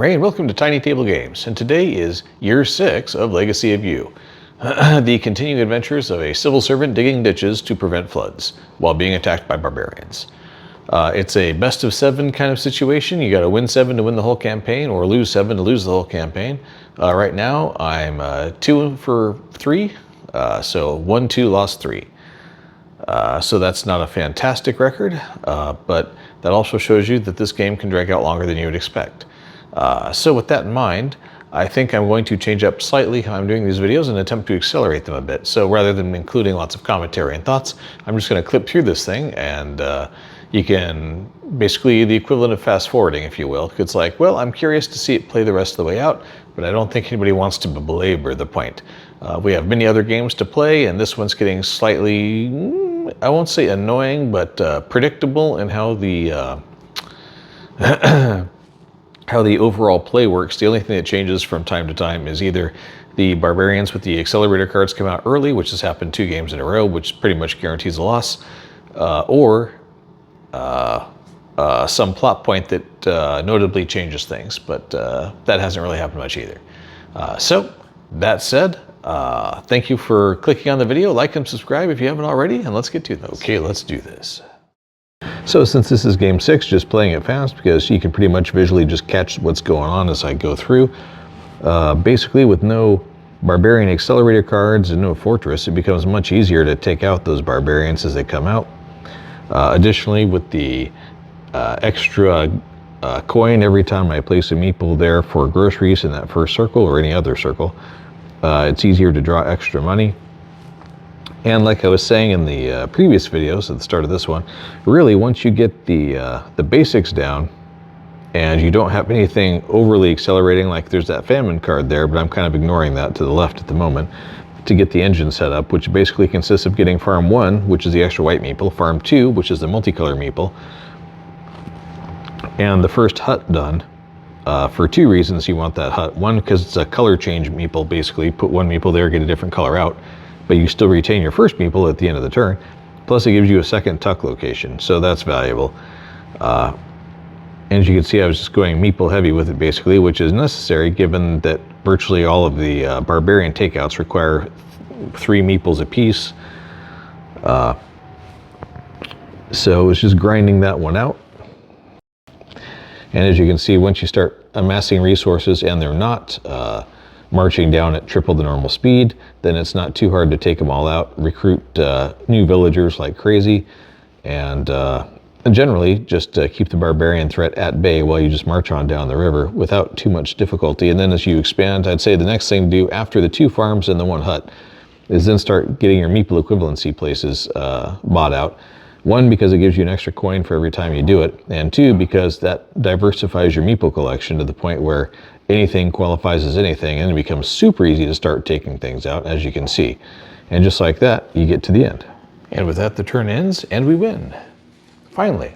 Ray, and welcome to TinyTableGames, and today is year 6 of Legacy of You, the continuing adventures of a civil servant digging ditches to prevent floods while being attacked by barbarians. It's a best of 7 kind of situation. You got to win 7 to win the whole campaign, or lose 7 to lose the whole campaign. Right now, I'm 2 for 3, so 1, 2, lost 3. So that's not a fantastic record, but that also shows you that this game can drag out longer than you would expect. So with that in mind, I think I'm going to change up slightly how I'm doing these videos and attempt to accelerate them a bit. So rather than including lots of commentary and thoughts, I'm just going to clip through this thing, and you can basically the equivalent of fast forwarding, if you will. It's like, well, I'm curious to see it play the rest of the way out, but I don't think anybody wants to belabor the point. We have many other games to play, and this one's getting slightly, I won't say annoying, but predictable in how the how the overall play works. The only thing that changes from time to time is either the barbarians with the accelerator cards come out early, which has happened 2 games in a row, which pretty much guarantees a loss, or some plot point that notably changes things, but that hasn't really happened much either. So that said, thank you for clicking on the video. Like and subscribe if you haven't already, and let's get to this. Okay, let's do this. So since this is game 6, just playing it fast because you can pretty much visually just catch what's going on as I go through. Basically, with no barbarian accelerator cards and no fortress, it becomes much easier to take out those barbarians as they come out. Additionally, with the extra coin every time I place a meeple there for groceries in that first circle or any other circle, it's easier to draw extra money. And like I was saying in the previous videos at the start of this one, really once you get the basics down and you don't have anything overly accelerating, like there's that famine card there, but I'm kind of ignoring that to the left at the moment, to get the engine set up, which basically consists of getting farm 1, which is the extra white meeple, farm 2, which is the multicolor meeple, and the first hut done. For 2 reasons you want that hut. 1, because it's a color change meeple, basically. Put 1 meeple there, get a different color out, but you still retain your first meeple at the end of the turn. Plus it gives you a second tuck location, so that's valuable. And as you can see, I was just going meeple heavy with it basically, which is necessary given that virtually all of the barbarian takeouts require 3 meeples apiece. So it's just grinding that one out. And as you can see, once you start amassing resources and they're not marching down at triple the normal speed, then it's not too hard to take them all out, recruit new villagers like crazy, and generally just keep the barbarian threat at bay while you just march on down the river without too much difficulty. And then as you expand, I'd say the next thing to do after the 2 farms and the 1 hut is then start getting your meeple equivalency places bought out. 1, because it gives you an extra coin for every time you do it, and 2, because that diversifies your meeple collection to the point where anything qualifies as anything, and it becomes super easy to start taking things out, as you can see. And just like that, you get to the end. And with that, the turn ends, and we win. Finally.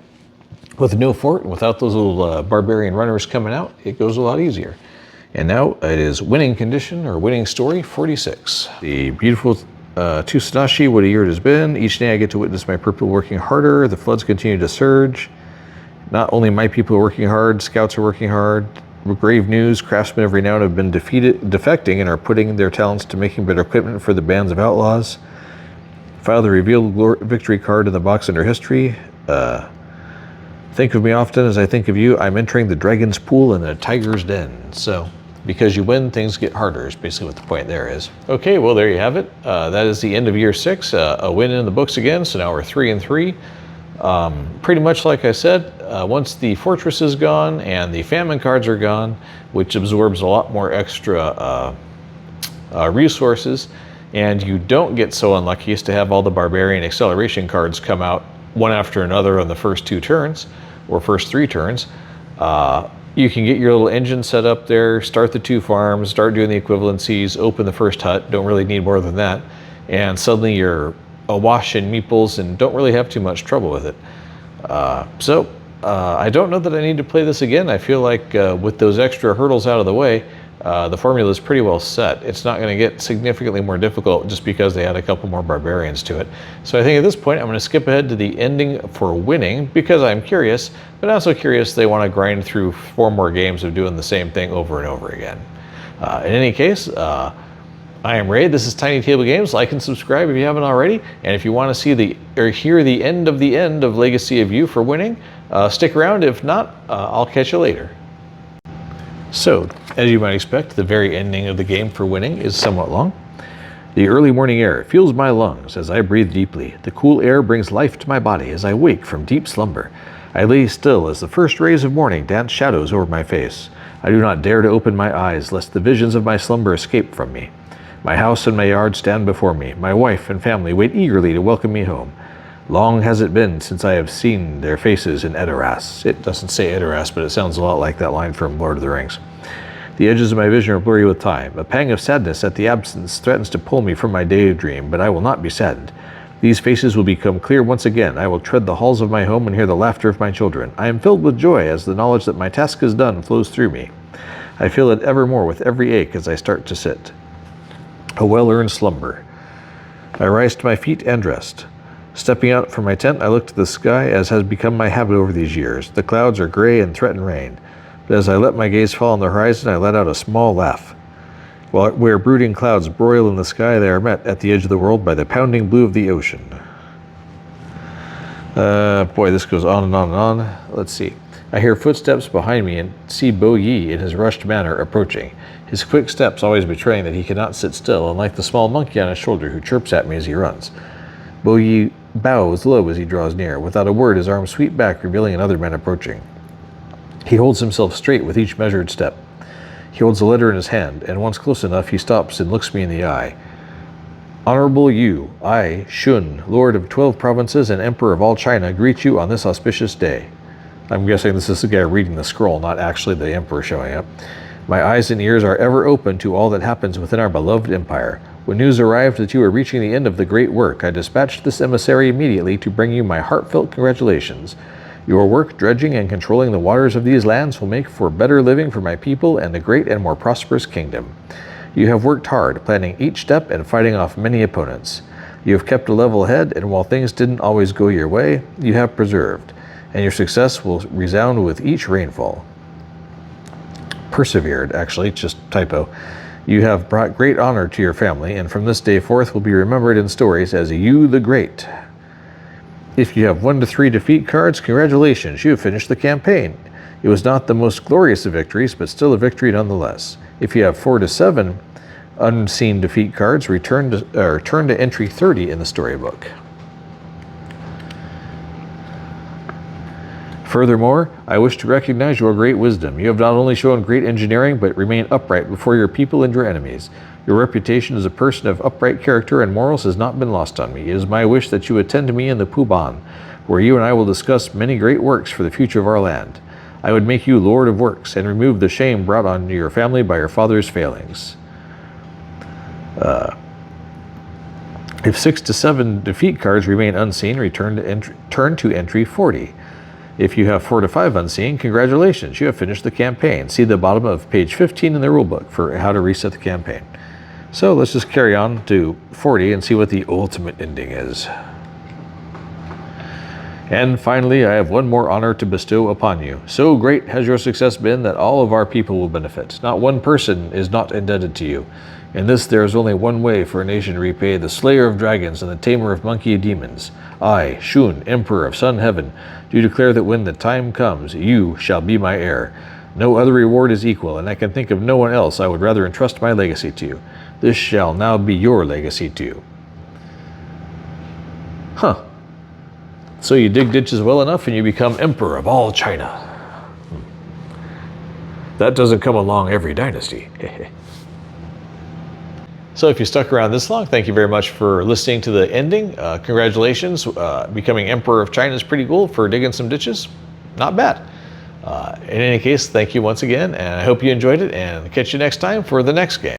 With no fort, and without those little barbarian runners coming out, it goes a lot easier. And now it is winning condition, or winning story 46. The beautiful Tusanashi, what a year it has been. Each day I get to witness my people working harder. The floods continue to surge. Not only my people are working hard, scouts are working hard. Grave news, craftsmen of renown have been defecting and are putting their talents to making better equipment for the bands of outlaws. File the revealed victory card in the box under history. Think of me often as I think of you. I'm entering the dragon's pool and the tiger's den. So, because you win, things get harder is basically what the point there is. Okay, well there you have it. That is the end of year 6. A win in the books again, so now we're 3 and 3. Pretty much like I said, once the fortress is gone and the famine cards are gone, which absorbs a lot more extra resources, and you don't get so unlucky as to have all the barbarian acceleration cards come out one after another on the first 2 turns, or first 3 turns, you can get your little engine set up there, start the 2 farms, start doing the equivalencies, open the first hut, don't really need more than that, and suddenly you're awash in meeples and don't really have too much trouble with it. I don't know that I need to play this again. I feel like with those extra hurdles out of the way, the formula is pretty well set. It's not going to get significantly more difficult just because they add a couple more barbarians to it. So I think at this point I'm going to skip ahead to the ending for winning because I'm curious, but also curious they want to grind through 4 more games of doing the same thing over and over again. In any case, I am Ray. This is TinyTableGames. Like and subscribe if you haven't already. And if you want to see or hear the end of Legacy of You for winning, stick around. If not, I'll catch you later. So, as you might expect, the very ending of the game for winning is somewhat long. The early morning air fuels my lungs as I breathe deeply. The cool air brings life to my body as I wake from deep slumber. I lay still as the first rays of morning dance shadows over my face. I do not dare to open my eyes lest the visions of my slumber escape from me. My house and my yard stand before me. My wife and family wait eagerly to welcome me home. Long has it been since I have seen their faces in Edoras. It doesn't say Edoras, but it sounds a lot like that line from Lord of the Rings. The edges of my vision are blurry with time. A pang of sadness at the absence threatens to pull me from my daydream, but I will not be saddened. These faces will become clear once again. I will tread the halls of my home and hear the laughter of my children. I am filled with joy as the knowledge that my task is done flows through me. I feel it evermore with every ache as I start to sit. A well-earned slumber. I rise to my feet and dressed. Stepping out from my tent, I look to the sky as has become my habit over these years. The clouds are gray and threaten rain. But as I let my gaze fall on the horizon, I let out a small laugh. Where brooding clouds broil in the sky, they are met at the edge of the world by the pounding blue of the ocean. Boy, this goes on and on and on. Let's see. I hear footsteps behind me and see Bo Yi in his rushed manner approaching. His quick steps always betraying that he cannot sit still, unlike the small monkey on his shoulder who chirps at me as he runs. Bo Yi bows low as he draws near. Without a word, his arms sweep back, revealing another man approaching. He holds himself straight with each measured step. He holds a letter in his hand, and once close enough, he stops and looks me in the eye. Honorable you, I, Shun, Lord of 12 provinces and Emperor of all China, greet you on this auspicious day. I'm guessing this is the guy reading the scroll, not actually the Emperor showing up. My eyes and ears are ever open to all that happens within our beloved empire. When news arrived that you are reaching the end of the great work, I dispatched this emissary immediately to bring you my heartfelt congratulations. Your work dredging and controlling the waters of these lands will make for better living for my people and a great and more prosperous kingdom. You have worked hard, planning each step and fighting off many opponents. You have kept a level head, and while things didn't always go your way, you have persevered, and your success will resound with each rainfall. Persevered, actually, just typo. You have brought great honor to your family, and from this day forth will be remembered in stories as you the Great. If you have 1 to 3 defeat cards, congratulations, you have finished the campaign. It was not the most glorious of victories, but still a victory nonetheless. If you have 4 to 7 unseen defeat cards, turn to entry 30 in the storybook. Furthermore, I wish to recognize your great wisdom. You have not only shown great engineering, but remain upright before your people and your enemies. Your reputation as a person of upright character and morals has not been lost on me. It is my wish that you attend me in the Puban, where you and I will discuss many great works for the future of our land. I would make you Lord of Works and remove the shame brought on your family by your father's failings. If 6 to 7 defeat cards remain unseen, turn to entry 40. If you have 4 to 5 unseen, congratulations, you have finished the campaign. See the bottom of page 15 in the rulebook for how to reset the campaign. So let's just carry on to 40 and see what the ultimate ending is. And finally, I have one more honor to bestow upon you. So great has your success been that all of our people will benefit. Not one person is not indebted to you. In this, there is only one way for a nation to repay the slayer of dragons and the tamer of monkey demons. I, Shun, Emperor of Sun Heaven, do declare that when the time comes, you shall be my heir. No other reward is equal, and I can think of no one else I would rather entrust my legacy to. This shall now be your legacy too. Huh. So you dig ditches well enough and you become Emperor of all China. That doesn't come along every dynasty. So if you stuck around this long, thank you very much for listening to the ending. Congratulations. Becoming Emperor of China is pretty cool for digging some ditches. Not bad. In any case, thank you once again, and I hope you enjoyed it, and catch you next time for the next game.